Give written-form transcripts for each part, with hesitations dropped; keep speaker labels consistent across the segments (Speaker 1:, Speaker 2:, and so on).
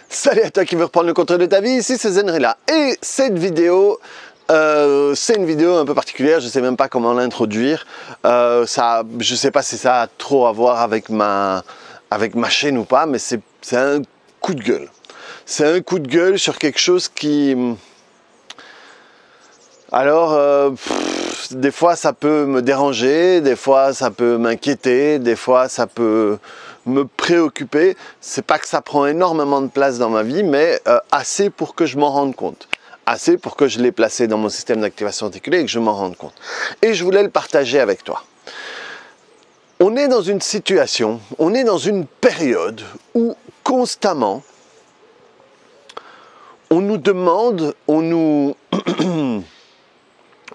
Speaker 1: Salut à toi qui veut reprendre le contrôle de ta vie, ici c'est Zenrela. Et cette vidéo, c'est une vidéo un peu particulière, je ne sais même pas comment l'introduire. Je ne sais pas si ça a trop à voir avec ma chaîne ou pas, mais c'est un coup de gueule. C'est un coup de gueule sur quelque chose qui... Alors, des fois ça peut me déranger, des fois ça peut m'inquiéter, des fois ça peut me préoccuper. C'est pas que ça prend énormément de place dans ma vie, mais assez pour que je m'en rende compte. Assez pour que je l'ai placé dans mon système d'activation articulée et que je m'en rende compte. Et je voulais le partager avec toi. On est dans une situation, on est dans une période où constamment on nous demande, on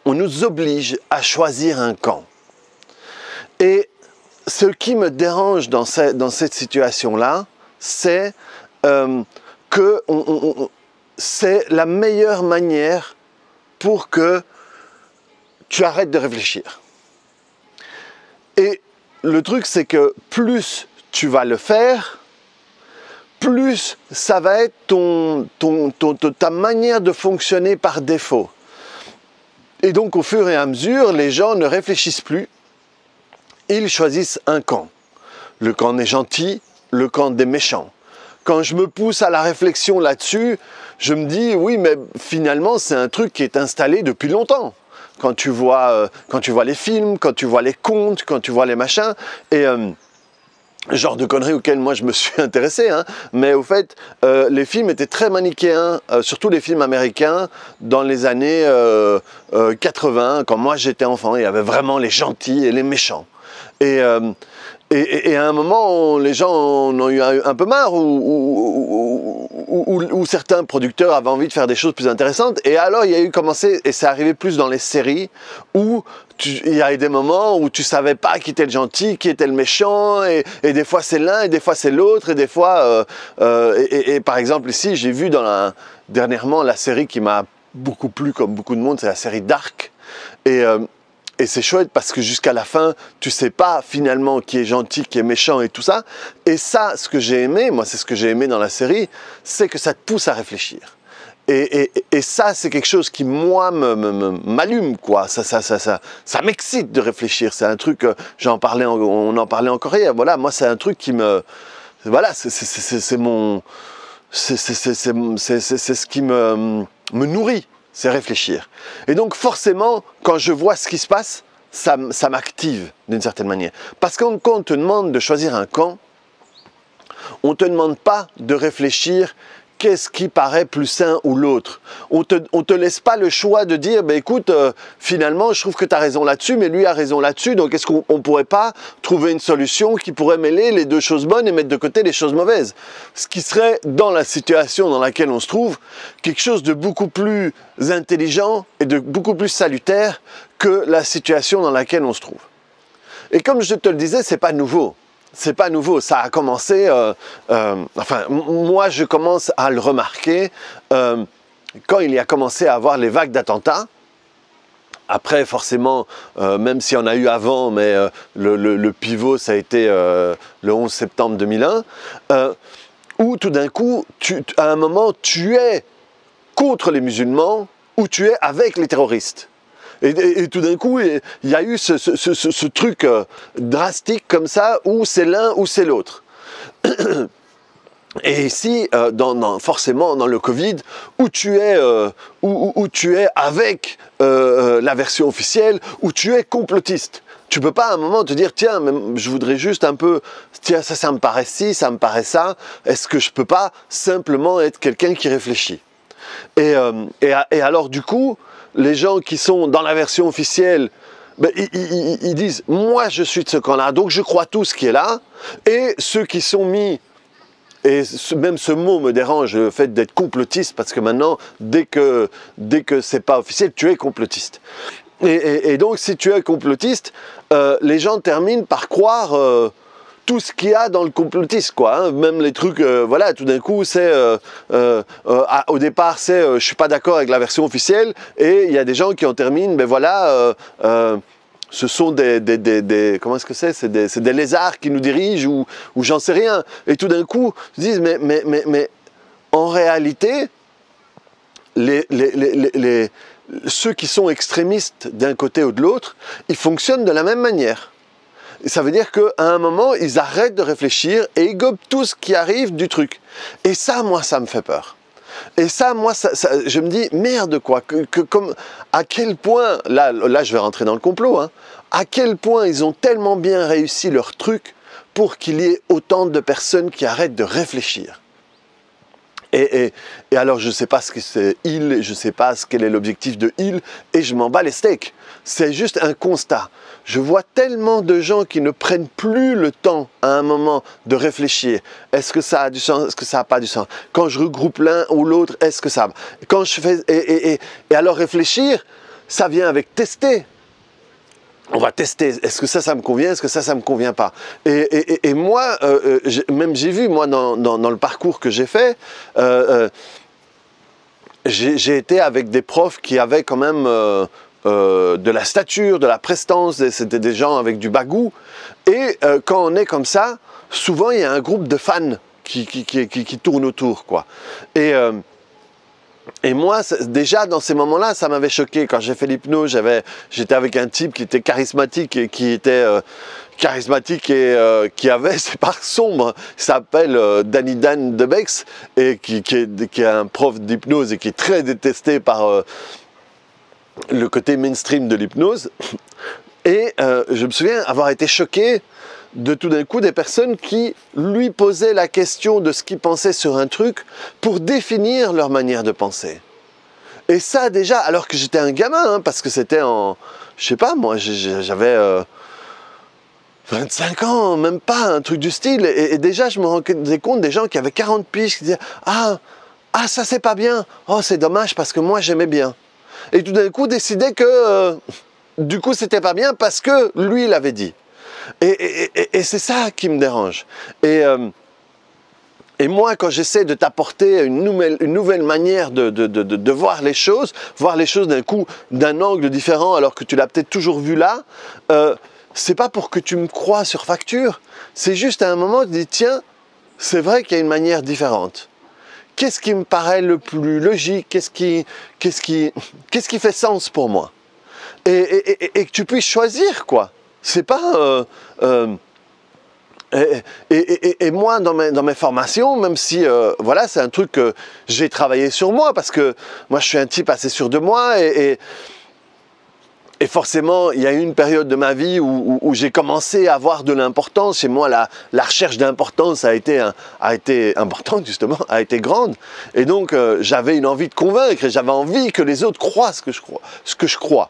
Speaker 1: nous oblige à choisir un camp. Et ce qui me dérange dans cette situation-là, c'est que c'est la meilleure manière pour que tu arrêtes de réfléchir. Et le truc, c'est que plus tu vas le faire, plus ça va être ta manière de fonctionner par défaut. Et donc, au fur et à mesure, les gens ne réfléchissent plus. Ils choisissent un camp. Le camp des gentils, le camp des méchants. Quand je me pousse à la réflexion là-dessus, je me dis, oui, mais finalement, c'est un truc qui est installé depuis longtemps. Quand tu vois les films, quand tu vois les contes, quand tu vois les machins, et... genre de conneries auxquelles moi je me suis intéressé, hein. Mais au fait, les films étaient très manichéens, surtout les films américains, dans les années 80, quand moi j'étais enfant, il y avait vraiment les gentils et les méchants. Et à un moment, les gens en ont eu un peu marre, où certains producteurs avaient envie de faire des choses plus intéressantes. Et alors, il y a eu commencé, et c'est arrivé plus dans les séries, où il y a eu des moments où tu savais pas qui était le gentil, qui était le méchant, et des fois c'est l'un, et des fois c'est l'autre, et des fois... par exemple, ici, j'ai vu dernièrement la série qui m'a beaucoup plu, comme beaucoup de monde, c'est la série Dark. Et c'est chouette parce que jusqu'à la fin, tu sais pas finalement qui est gentil, qui est méchant et tout ça. Et ça, ce que j'ai aimé, moi c'est ce que j'ai aimé dans la série, c'est que ça te pousse à réfléchir. Et ça, c'est quelque chose qui, moi, m'allume, quoi. Ça m'excite de réfléchir. C'est un truc, on en parlait encore hier. Voilà, moi, c'est un truc qui me... Voilà, c'est ce qui me nourrit. C'est réfléchir. Et donc forcément, quand je vois ce qui se passe, ça m'active d'une certaine manière. Parce que quand on te demande de choisir un camp, on ne te demande pas de réfléchir qu'est-ce qui paraît plus sain ou l'autre. On te laisse pas le choix de dire, bah, écoute, finalement, je trouve que tu as raison là-dessus, mais lui a raison là-dessus, donc est-ce qu'on ne pourrait pas trouver une solution qui pourrait mêler les deux choses bonnes et mettre de côté les choses mauvaises? Ce qui serait, dans la situation dans laquelle on se trouve, quelque chose de beaucoup plus intelligent et de beaucoup plus salutaire que la situation dans laquelle on se trouve. Et comme je te le disais, c'est pas nouveau. C'est pas nouveau, ça a commencé, enfin, moi je commence à le remarquer quand il y a commencé à avoir les vagues d'attentats. Après, forcément, même s'il y en a eu avant, mais le pivot, ça a été le 11 septembre 2001, où tout d'un coup, à un moment, tu es contre les musulmans ou tu es avec les terroristes. Et tout d'un coup, il y a eu ce truc drastique comme ça, où c'est l'un ou c'est l'autre. Et ici, forcément, dans le Covid, où tu es avec la version officielle, où tu es complotiste. Tu peux pas à un moment te dire, tiens, je voudrais juste un peu, tiens, ça me paraît ci, ça me paraît ça, est-ce que je peux pas simplement être quelqu'un qui réfléchit? Et alors, du coup, les gens qui sont dans la version officielle, ben, ils disent « moi je suis de ce camp-là, donc je crois tout ce qui est là », et ceux qui sont mis, et même ce mot me dérange, le fait d'être complotiste, parce que maintenant, dès que c'est pas officiel, tu es complotiste. Et donc si tu es complotiste, les gens terminent par croire... tout ce qu'il y a dans le complotisme, quoi, hein. Même les trucs, voilà, tout d'un coup, c'est, au départ, c'est, je suis pas d'accord avec la version officielle, et il y a des gens qui en terminent, ben voilà, ce sont comment est-ce que c'est des lézards qui nous dirigent, ou j'en sais rien, et tout d'un coup, ils se disent, mais en réalité, ceux qui sont extrémistes d'un côté ou de l'autre, ils fonctionnent de la même manière. Et ça veut dire qu'à un moment, ils arrêtent de réfléchir et ils gobent tout ce qui arrive du truc. Et ça, moi, ça me fait peur. Et ça, moi, je me dis, merde quoi, à quel point, là je vais rentrer dans le complot, hein, à quel point ils ont tellement bien réussi leur truc pour qu'il y ait autant de personnes qui arrêtent de réfléchir. Et alors, je ne sais pas ce que c'est il, je ne sais pas quel est l'objectif de il, et je m'en bats les steaks. C'est juste un constat. Je vois tellement de gens qui ne prennent plus le temps à un moment de réfléchir. Est-ce que ça a du sens? Est-ce que ça n'a pas du sens? Quand je regroupe l'un ou l'autre, est-ce que ça... Quand je fais... Et alors réfléchir, ça vient avec tester. On va tester, est-ce que ça me convient, est-ce que ça me convient pas. Et moi, même j'ai vu, moi, dans le parcours que j'ai fait, j'ai été avec des profs qui avaient quand même de la stature, de la prestance, c'était des gens avec du bagou. Et quand on est comme ça, souvent il y a un groupe de fans qui tournent autour, quoi. Et moi, déjà dans ces moments-là, ça m'avait choqué. Quand j'ai fait l'hypnose, j'étais avec un type qui était charismatique et qui avait ses parts sombres. Il s'appelle Danny Dan Debex et qui est un prof d'hypnose et qui est très détesté par le côté mainstream de l'hypnose. Et je me souviens avoir été choqué de tout d'un coup des personnes qui lui posaient la question de ce qu'ils pensaient sur un truc pour définir leur manière de penser. Et ça déjà, alors que j'étais un gamin, hein, parce que c'était en... Je sais pas, moi j'avais 25 ans, même pas, un truc du style. Et déjà je me rendais compte des gens qui avaient 40 piges qui disaient « Ah, ça c'est pas bien, oh c'est dommage parce que moi j'aimais bien. » Et tout d'un coup décidaient que du coup c'était pas bien parce que lui il avait dit. Et c'est ça qui me dérange. Et moi, quand j'essaie de t'apporter une nouvelle manière de voir les choses d'un coup, d'un angle différent, alors que tu l'as peut-être toujours vu là, c'est pas pour que tu me crois sur facture, c'est juste à un moment, tu dis, tiens, c'est vrai qu'il y a une manière différente. Qu'est-ce qui me paraît le plus logique? Qu'est-ce qui fait sens pour moi? Et que tu puisses choisir, quoi. C'est pas... et moi, dans mes formations, même si, voilà, c'est un truc que j'ai travaillé sur moi, parce que moi, je suis un type assez sûr de moi, et forcément, il y a eu une période de ma vie où j'ai commencé à avoir de l'importance. Chez moi, la recherche d'importance a été importante, justement, a été grande. Et donc, j'avais une envie de convaincre, et j'avais envie que les autres croient ce que je crois.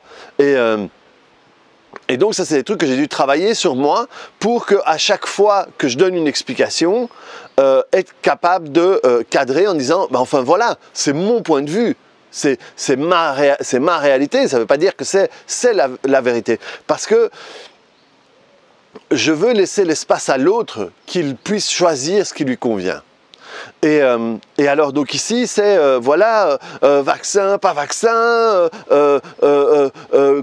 Speaker 1: Et donc ça, c'est des trucs que j'ai dû travailler sur moi pour qu'à chaque fois que je donne une explication, être capable de cadrer en disant bah, enfin voilà, c'est mon point de vue, c'est ma réalité, ça ne veut pas dire que c'est la vérité. Parce que je veux laisser l'espace à l'autre qu'il puisse choisir ce qui lui convient. Et alors donc ici c'est voilà, vaccin, pas vaccin,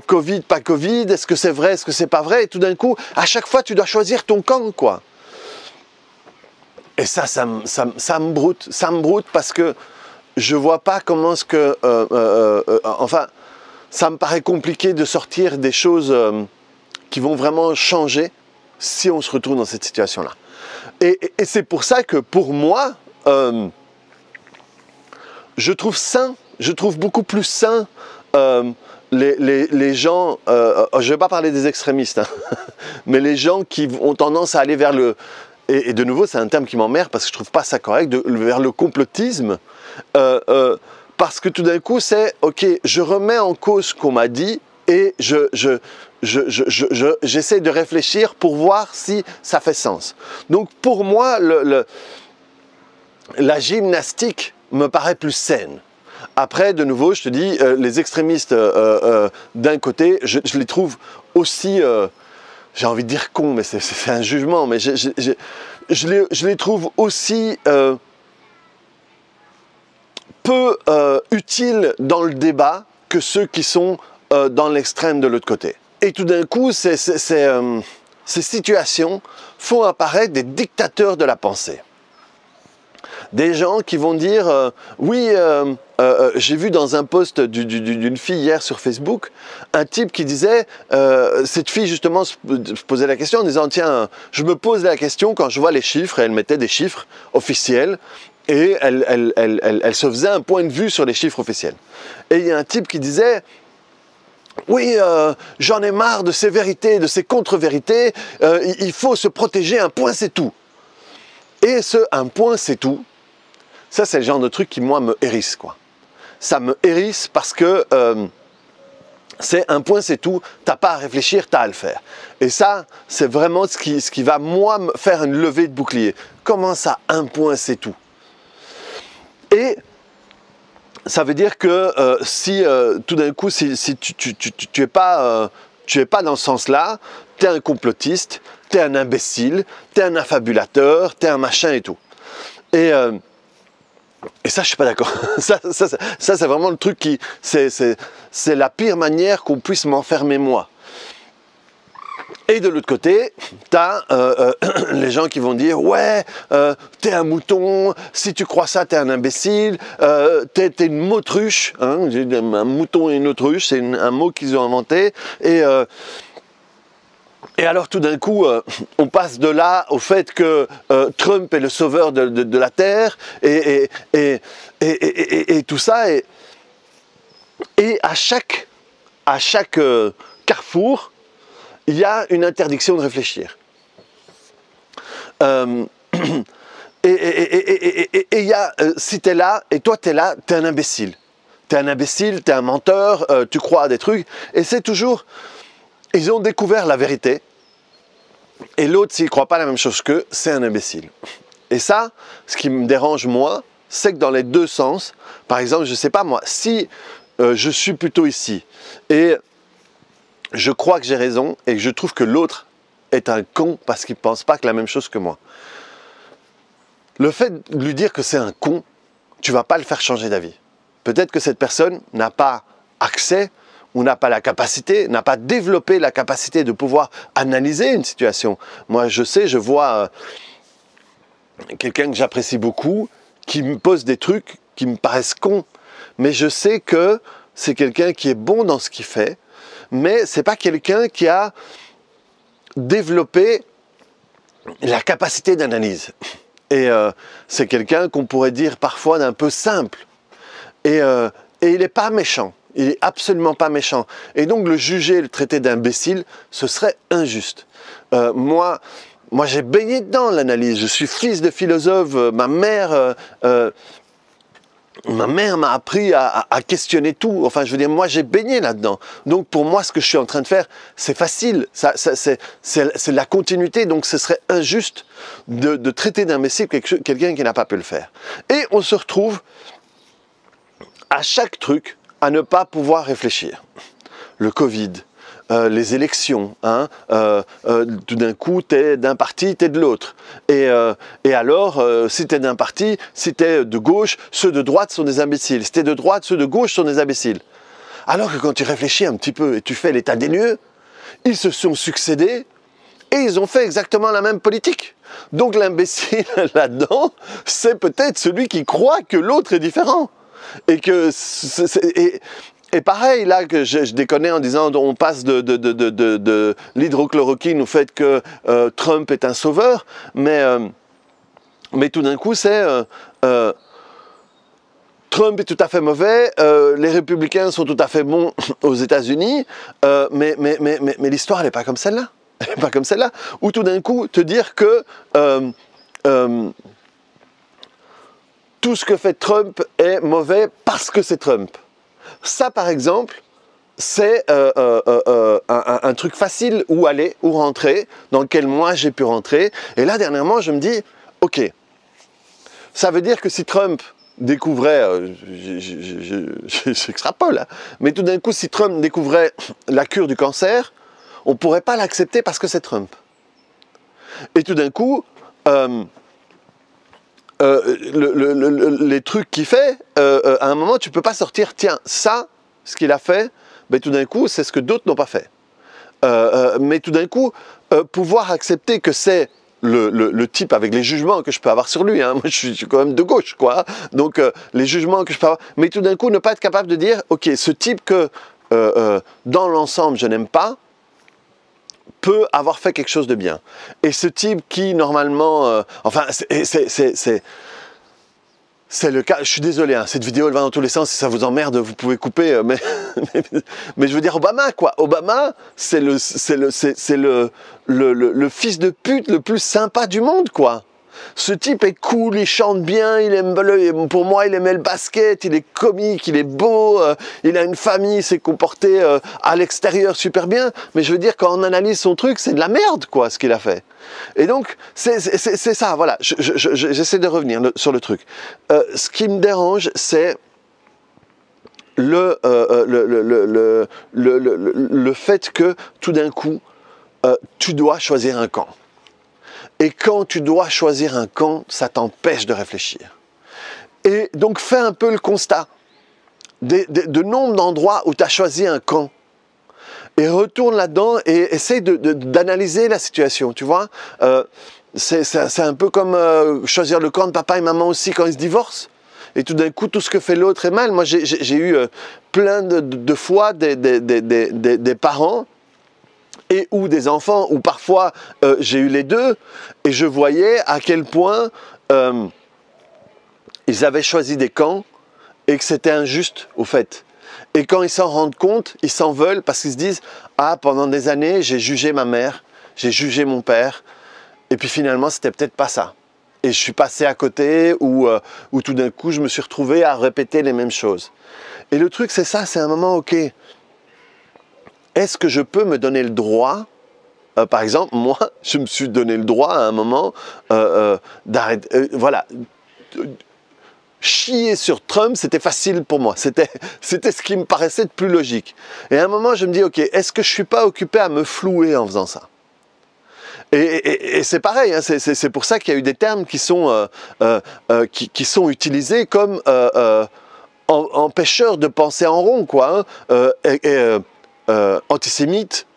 Speaker 1: Covid, pas Covid, est-ce que c'est vrai, est-ce que c'est pas vrai, et tout d'un coup à chaque fois tu dois choisir ton camp, quoi. Et ça me broute parce que je vois pas comment est-ce que enfin ça me paraît compliqué de sortir des choses qui vont vraiment changer si on se retrouve dans cette situation-là. Et c'est pour ça que pour moi, je trouve beaucoup plus sain les gens, je ne vais pas parler des extrémistes, hein, mais les gens qui ont tendance à aller vers le... Et de nouveau, c'est un terme qui m'emmerde parce que je ne trouve pas ça correct, vers le complotisme, parce que tout d'un coup, c'est, ok, je remets en cause ce qu'on m'a dit et j'essaie de réfléchir pour voir si ça fait sens. Donc pour moi, la gymnastique me paraît plus saine. Après, de nouveau, je te dis, les extrémistes d'un côté, je les trouve aussi, j'ai envie de dire cons, mais c'est un jugement, mais je les trouve aussi peu utiles dans le débat que ceux qui sont dans l'extrême de l'autre côté. Et tout d'un coup, ces situations font apparaître des dictateurs de la pensée. des gens qui vont dire oui, j'ai vu dans un post d'une fille hier sur Facebook, un type qui disait, cette fille justement se posait la question en disant tiens, je me pose la question quand je vois les chiffres, et elle mettait des chiffres officiels, et elle se faisait un point de vue sur les chiffres officiels. Et il y a un type qui disait oui, j'en ai marre de ces vérités, de ces contre-vérités, il faut se protéger, un point c'est tout. Et ce un point c'est tout, ça c'est le genre de truc qui moi me hérisse, quoi. Ça me hérisse parce que c'est un point c'est tout, t'as pas à réfléchir, t'as à le faire. Et ça, c'est vraiment ce qui va moi me faire une levée de bouclier. Comment ça, un point c'est tout? Et ça veut dire que si tout d'un coup, si tu es pas dans ce sens-là, tu es un complotiste, tu es un imbécile, tu es un affabulateur, tu es un machin et tout. Et ça, je suis pas d'accord. ça c'est vraiment le truc qui... C'est la pire manière qu'on puisse m'enfermer moi. Et de l'autre côté, tu as les gens qui vont dire « Ouais, t'es un mouton, si tu crois ça, t'es un imbécile, t'es une autruche. Hein » Un mouton et une autruche, c'est un mot qu'ils ont inventé. Et alors tout d'un coup, on passe de là au fait que Trump est le sauveur de la Terre et tout ça. Et à chaque carrefour, il y a une interdiction de réfléchir. Et il y a, si tu es là, et toi tu es là, tu es un imbécile. Tu es un imbécile, tu es un menteur, tu crois à des trucs. Et c'est toujours... Ils ont découvert la vérité. Et l'autre, s'il ne croit pas la même chose qu'eux, c'est un imbécile. Et ça, ce qui me dérange moi, c'est que dans les deux sens, par exemple, je ne sais pas moi, si je suis plutôt ici, et je crois que j'ai raison et que je trouve que l'autre est un con parce qu'il ne pense pas que la même chose que moi. Le fait de lui dire que c'est un con, tu ne vas pas le faire changer d'avis. Peut-être que cette personne n'a pas accès ou n'a pas la capacité, n'a pas développé la capacité de pouvoir analyser une situation. Moi, je sais, je vois quelqu'un que j'apprécie beaucoup qui me pose des trucs qui me paraissent cons, mais je sais que c'est quelqu'un qui est bon dans ce qu'il fait, mais c'est pas quelqu'un qui a développé la capacité d'analyse. Et c'est quelqu'un qu'on pourrait dire parfois d'un peu simple. Et il n'est pas méchant. Il n'est absolument pas méchant. Et donc le juger, le traiter d'imbécile, ce serait injuste. Moi j'ai baigné dedans l'analyse. Je suis fils de philosophe. Ma mère m'a appris à questionner tout. Enfin, je veux dire, moi, j'ai baigné là-dedans. Donc, pour moi, ce que je suis en train de faire, c'est facile. C'est la continuité. Donc, ce serait injuste de traiter d'imbécile quelqu'un qui n'a pas pu le faire. Et on se retrouve à chaque truc à ne pas pouvoir réfléchir. Le Covid, les élections, hein, tout d'un coup, t'es d'un parti, t'es de l'autre. Et alors, si t'es d'un parti, si t'es de gauche, ceux de droite sont des imbéciles. Si t'es de droite, ceux de gauche sont des imbéciles. Alors que quand tu réfléchis un petit peu et tu fais l'état des lieux, ils se sont succédés et ils ont fait exactement la même politique. Donc l'imbécile là-dedans, c'est peut-être celui qui croit que l'autre est différent. Et que et pareil, là, que je déconnais en disant on passe de l'hydrochloroquine au fait que Trump est un sauveur, mais tout d'un coup, c'est Trump est tout à fait mauvais, les républicains sont tout à fait bons aux États-Unis, mais l'histoire, elle n'est pas comme celle-là. Elle n'est pas comme celle-là. Ou tout d'un coup, te dire que tout ce que fait Trump est mauvais parce que c'est Trump. Ça, par exemple, c'est un truc facile où aller, où rentrer, dans lequel moi j'ai pu rentrer. Et là, dernièrement, je me dis, ok, ça veut dire que si Trump découvrait, j'extrapole, hein, mais tout d'un coup, si Trump découvrait la cure du cancer, on ne pourrait pas l'accepter parce que c'est Trump. Et tout d'un coup, les trucs qu'il fait, à un moment, tu ne peux pas sortir, tiens, ça, ce qu'il a fait, ben, tout d'un coup, c'est ce que d'autres n'ont pas fait. Mais tout d'un coup, pouvoir accepter que c'est le type avec les jugements que je peux avoir sur lui, hein. Moi je suis quand même de gauche, quoi. Donc les jugements que je peux avoir, mais tout d'un coup ne pas être capable de dire, ok, ce type que dans l'ensemble je n'aime pas, peut avoir fait quelque chose de bien. Et ce type qui normalement, enfin c'est le cas, je suis désolé, hein, cette vidéo elle va dans tous les sens, si ça vous emmerde, vous pouvez couper, mais je veux dire Obama, quoi. Obama, c'est le fils de pute le plus sympa du monde, quoi. Ce type est cool, il chante bien, il aime pour moi il aimait le basket, il est comique, il est beau, il a une famille, il s'est comporté à l'extérieur super bien, mais je veux dire quand on analyse son truc, c'est de la merde, quoi, ce qu'il a fait. Et donc c'est ça, voilà, j'essaie de revenir sur le truc. Ce qui me dérange, c'est le fait que tout d'un coup tu dois choisir un camp. Et quand tu dois choisir un camp, ça t'empêche de réfléchir. Et donc fais un peu le constat de nombre d'endroits où tu as choisi un camp. Et retourne là-dedans et essaye d'analyser la situation, tu vois. C'est un peu comme choisir le camp de papa et maman aussi quand ils se divorcent. Et tout d'un coup, tout ce que fait l'autre est mal. Moi, j'ai eu plein de fois des parents et ou des enfants, ou parfois j'ai eu les deux, et je voyais à quel point ils avaient choisi des camps et que c'était injuste au fait. Et quand ils s'en rendent compte, ils s'en veulent parce qu'ils se disent « Ah, pendant des années, j'ai jugé ma mère, j'ai jugé mon père, et puis finalement, c'était peut-être pas ça. Et je suis passé à côté, ou tout d'un coup, je me suis retrouvé à répéter les mêmes choses. » Et le truc, c'est ça, c'est un moment, ok, est-ce que je peux me donner le droit, par exemple, moi, je me suis donné le droit à un moment d'arrêter, voilà, chier sur Trump, c'était facile pour moi, c'était ce qui me paraissait de plus logique. Et à un moment, je me dis, ok, est-ce que je ne suis pas occupé à me flouer en faisant ça? Et c'est pareil, hein, c'est pour ça qu'il y a eu des termes qui sont utilisés comme empêcheurs de penser en rond, quoi, hein, antisémite,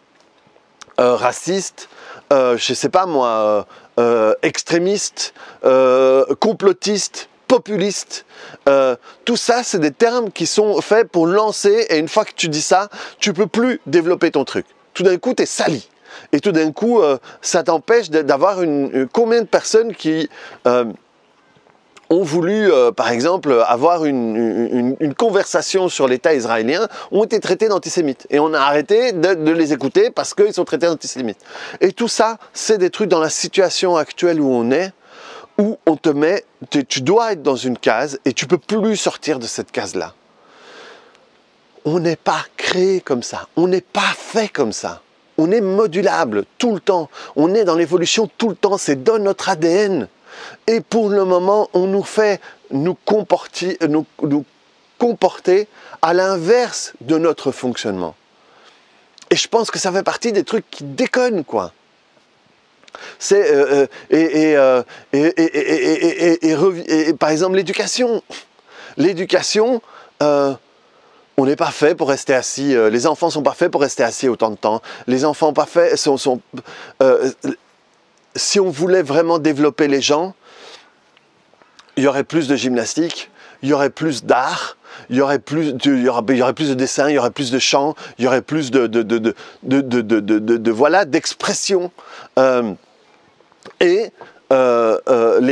Speaker 1: raciste, je sais pas moi, extrémiste, complotiste, populiste, tout ça c'est des termes qui sont faits pour lancer, et une fois que tu dis ça, tu peux plus développer ton truc. Tout d'un coup tu es sali, et tout d'un coup ça t'empêche d'avoir combien de personnes qui ont voulu, par exemple, avoir une conversation sur l'État israélien, ont été traités d'antisémites. Et on a arrêté de les écouter parce qu'ils sont traités d'antisémites. Et tout ça, c'est des trucs dans la situation actuelle où on est, où on te met, tu dois être dans une case et tu ne peux plus sortir de cette case-là. On n'est pas créé comme ça, on n'est pas fait comme ça. On est modulable tout le temps, on est dans l'évolution tout le temps, c'est dans notre ADN. Et pour le moment, on nous fait nous comporter à l'inverse de notre fonctionnement. Et je pense que ça fait partie des trucs qui déconnent, quoi. C'est par exemple l'éducation. L'éducation, on n'est pas fait pour rester assis. Les enfants sont pas faits pour rester assis autant de temps. Les enfants pas faits si on voulait vraiment développer les gens, il y aurait plus de gymnastique, il y aurait plus d'art, il y aurait plus de dessins, il y aurait plus de chants, il y aurait plus d'expression. Les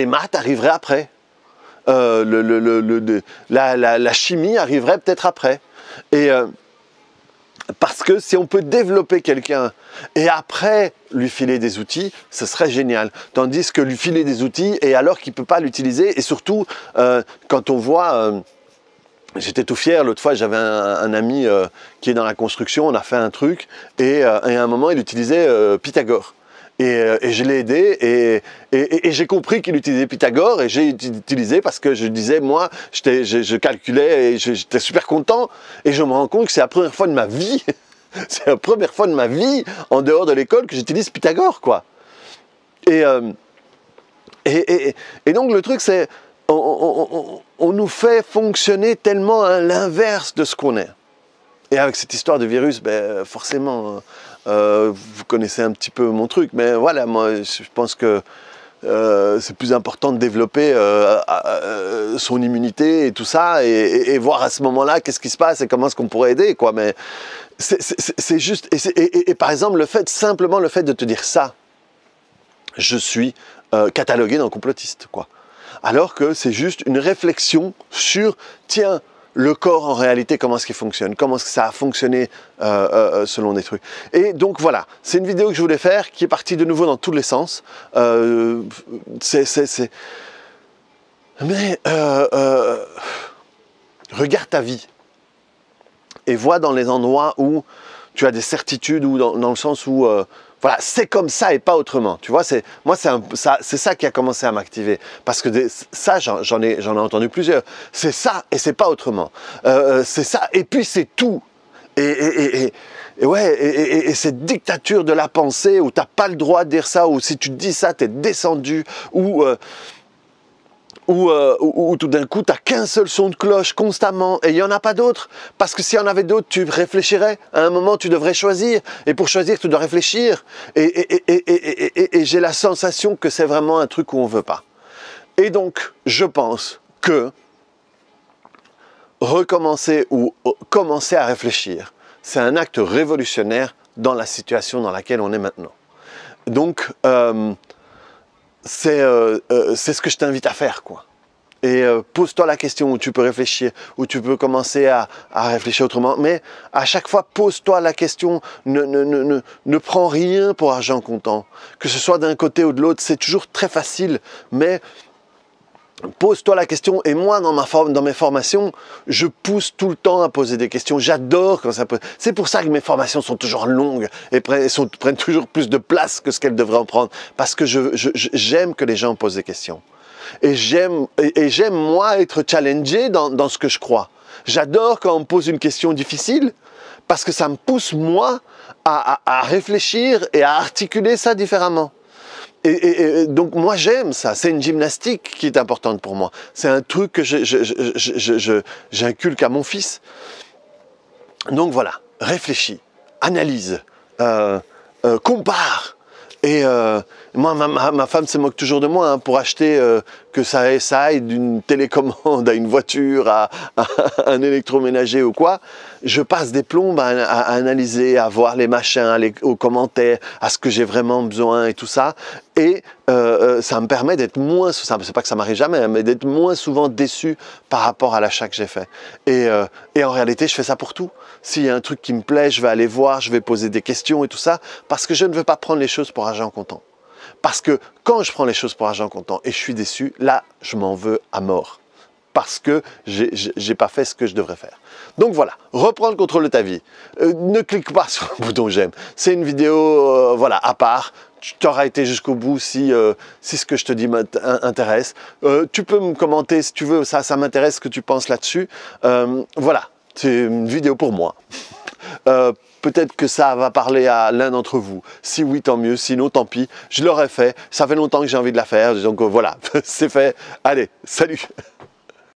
Speaker 1: maths arriveraient après. La chimie arriverait peut-être après. Et parce que si on peut développer quelqu'un et après lui filer des outils, ce serait génial. Tandis que lui filer des outils et alors qu'il ne peut pas l'utiliser, et surtout quand on voit, j'étais tout fier, l'autre fois j'avais un ami qui est dans la construction, on a fait un truc et à un moment il utilisait Pythagore. Et je l'ai aidé et j'ai compris qu'il utilisait Pythagore, et j'ai utilisé parce que je disais, moi, je calculais et j'étais super content, et je me rends compte que c'est la première fois de ma vie, c'est la première fois de ma vie, en dehors de l'école, que j'utilise Pythagore, quoi. Et donc le truc, c'est, on nous fait fonctionner tellement à l'inverse de ce qu'on est. Et avec cette histoire de virus, ben, forcément, vous connaissez un petit peu mon truc, mais voilà, moi je pense que c'est plus important de développer son immunité et tout ça, et voir à ce moment-là qu'est-ce qui se passe et comment est-ce qu'on pourrait aider, quoi. Mais c'est juste, et par exemple, simplement le fait de te dire ça, je suis catalogué d'un complotiste, quoi. Alors que c'est juste une réflexion sur, tiens, le corps en réalité, comment est-ce qu'il fonctionne, comment est-ce que ça a fonctionné selon des trucs. Et donc voilà, c'est une vidéo que je voulais faire qui est partie de nouveau dans tous les sens. Mais regarde ta vie et vois dans les endroits où tu as des certitudes, ou dans le sens où voilà, c'est comme ça et pas autrement. Tu vois, c'est ça qui a commencé à m'activer. Parce que ça, j'en ai entendu plusieurs. C'est ça et c'est pas autrement. C'est ça et puis c'est tout. Et cette dictature de la pensée où t'as pas le droit de dire ça, ou si tu dis ça, t'es descendu, ou tout d'un coup, tu n'as qu'un seul son de cloche constamment, et il n'y en a pas d'autres. Parce que s'il y en avait d'autres, tu réfléchirais. À un moment, tu devrais choisir. Et pour choisir, tu dois réfléchir. Et j'ai la sensation que c'est vraiment un truc où on ne veut pas. Et donc, je pense que recommencer ou commencer à réfléchir, c'est un acte révolutionnaire dans la situation dans laquelle on est maintenant. Donc, c'est ce que je t'invite à faire, quoi. Et pose-toi la question où tu peux réfléchir, où tu peux commencer à réfléchir autrement. Mais à chaque fois, pose-toi la question, ne prends rien pour argent comptant. Que ce soit d'un côté ou de l'autre, c'est toujours très facile, mais pose-toi la question. Et moi, dans mes formations, je pousse tout le temps à poser des questions. J'adore quand ça peut. C'est pour ça que mes formations sont toujours longues et prennent toujours plus de place que ce qu'elles devraient en prendre. Parce que j'aime que les gens posent des questions. Et j'aime moi être challengé dans ce que je crois. J'adore quand on me pose une question difficile parce que ça me pousse moi à réfléchir et à articuler ça différemment. Et donc moi j'aime ça, c'est une gymnastique qui est importante pour moi. C'est un truc que j'inculque à mon fils. Donc voilà, réfléchis, analyse, compare. Et moi, ma femme se moque toujours de moi, hein, pour acheter que ça aille d'une télécommande à une voiture, à un électroménager ou quoi. Je passe des plombes à analyser, à voir les machins, aux commentaires, à ce que j'ai vraiment besoin et tout ça. Et ça me permet d'être moins, c'est pas que ça m'arrive jamais, mais d'être moins souvent déçu par rapport à l'achat que j'ai fait. Et en réalité, je fais ça pour tout. S'il y a un truc qui me plaît, je vais aller voir, je vais poser des questions et tout ça, parce que je ne veux pas prendre les choses pour argent comptant. Parce que quand je prends les choses pour argent comptant et je suis déçu, là, je m'en veux à mort. Parce que j'ai pas fait ce que je devrais faire. Donc voilà, reprends le contrôle de ta vie. Ne clique pas sur le bouton j'aime. C'est une vidéo voilà, à part. Tu auras été jusqu'au bout si ce que je te dis m'intéresse. Tu peux me commenter si tu veux, ça m'intéresse ce que tu penses là-dessus. Voilà, c'est une vidéo pour moi. Peut-être que ça va parler à l'un d'entre vous. Si oui, tant mieux. Sinon, tant pis. Je l'aurais fait. Ça fait longtemps que j'ai envie de la faire. Donc voilà, c'est fait. Allez, salut!